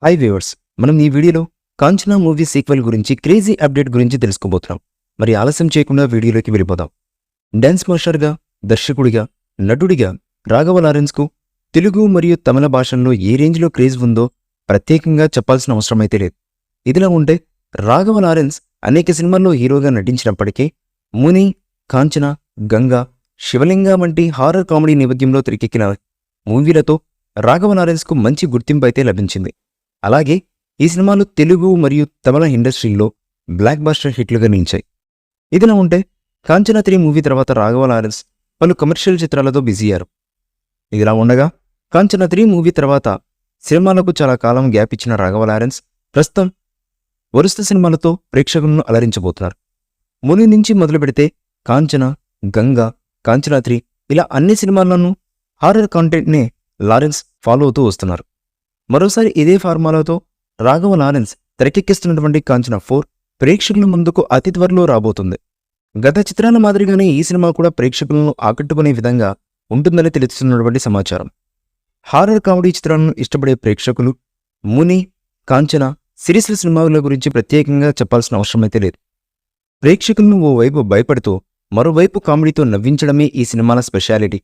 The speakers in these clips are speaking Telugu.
హాయ్ వ్యూవర్స్, మనం ఈ వీడియోలో కాంచనా మూవీ సీక్వెల్ గురించి క్రేజీ అప్డేట్ గురించి తెలుసుకోబోతున్నాం. మరి ఆలస్యం చేయకుండా వీడియోలోకి వెళ్ళిపోదాం. డాన్స్ మాస్టర్గా, దర్శకుడిగా, నటుడిగా రాఘవ లారెన్స్కు తెలుగు మరియు తమిళ భాషల్లో ఏ రేంజ్లో క్రేజ్ ఉందో ప్రత్యేకంగా చెప్పాల్సిన అవసరమైతే లేదు. ఇదిలా ఉంటే రాఘవ లారెన్స్ అనేక సినిమాల్లో హీరోగా నటించినప్పటికీ ముని, కాంచన, గంగా, శివలింగ వంటి హారర్ కామెడీ నేపథ్యంలో తెరకెక్కిన మూవీలతో రాఘవ లారెన్స్కు మంచి గుర్తింపు అయితే లభించింది. అలాగే ఈ సినిమాలు తెలుగు మరియు తమిళ ఇండస్ట్రీల్లో బ్లాక్ బాస్టర్ హిట్లుగా నిలిచాయి. ఇదిలా ఉంటే కాంచనా 3 మూవీ తర్వాత రాఘవ లారెన్స్ పలు కమర్షియల్ చిత్రాలతో బిజీ అయ్యారు. ఇదిలా ఉండగా కాంచనా 3 మూవీ తర్వాత సినిమాలకు చాలా కాలం గ్యాప్ ఇచ్చిన రాఘవ లారెన్స్ ప్రస్తుతం వరుస సినిమాలతో ప్రేక్షకులను అలరించబోతున్నారు. ముని నుంచి మొదలు పెడితే కాంచన, గంగా, కాంచనా 3 ఇలా అన్ని సినిమాల్లోనూ హారర్ కాంటెంట్నే లారెన్స్ ఫాలో అవుతూ వస్తున్నారు. మరోసారి ఇదే ఫార్మాలతో రాఘవ లారెన్స్ తెరకెక్కిస్తున్నటువంటి కాంచనా 4 ప్రేక్షకుల ముందుకు అతి త్వరలో రాబోతుంది. గత చిత్రాల మాదిరిగానే ఈ సినిమా కూడా ప్రేక్షకులను ఆకట్టుకునే విధంగా ఉంటుందని తెలుస్తున్నటువంటి సమాచారం. హారర్ కామెడీ చిత్రాలను ఇష్టపడే ప్రేక్షకులు ముని, కాంచన సిరీస్ల సినిమాల గురించి ప్రత్యేకంగా చెప్పాల్సిన అవసరమైతే లేదు. ప్రేక్షకులను ఓవైపు భయపడుతూ మరోవైపు కామెడీతో నవ్వించడమే ఈ సినిమాల స్పెషాలిటీ.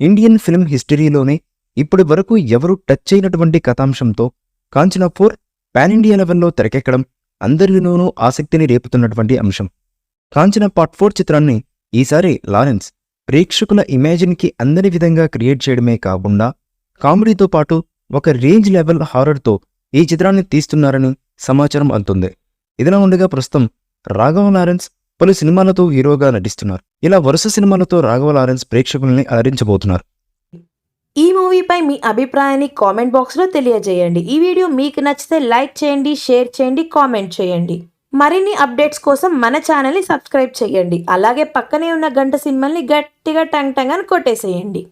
ఇండియన్ ఫిల్మ్ హిస్టరీలోనే ఇప్పటి వరకు ఎవరూ టచ్ అయినటువంటి కథాంశంతో కాంచనా 4 పాన్ ఇండియా లెవెల్లో తెరకెక్కడం అందరిలోనూ ఆసక్తిని రేపుతున్నటువంటి అంశం. కాంచనా పార్ట్ 4 చిత్రాన్ని ఈసారి లారెన్స్ ప్రేక్షకుల ఇమాజిన్కి అందని విధంగా క్రియేట్ చేయడమే కాకుండా కామెడీతో పాటు ఒక రేంజ్ లెవెల్ హారర్తో ఈ చిత్రాన్ని తీస్తున్నారని సమాచారం అందుతుంది. ఇదిలా ఉండగా ప్రస్తుతం రాఘవ లారెన్స్ పలు సినిమాలతో హీరోగా నటిస్తున్నారు. ఇలా వరుస సినిమాలతో రాఘవ లారెన్స్ ప్రేక్షకుల్ని అలరించబోతున్నారు. ఈ మూవీపై మీ అభిప్రాయాన్ని కామెంట్ బాక్స్లో తెలియజేయండి. ఈ వీడియో మీకు నచ్చితే లైక్ చేయండి, షేర్ చేయండి, కామెంట్ చేయండి. మరిన్ని అప్డేట్స్ కోసం మన ఛానల్ని సబ్స్క్రైబ్ చేయండి. అలాగే పక్కనే ఉన్న గంట సింబల్ని గట్టిగా టంగ్ టంగ్ అని కొట్టేసేయండి.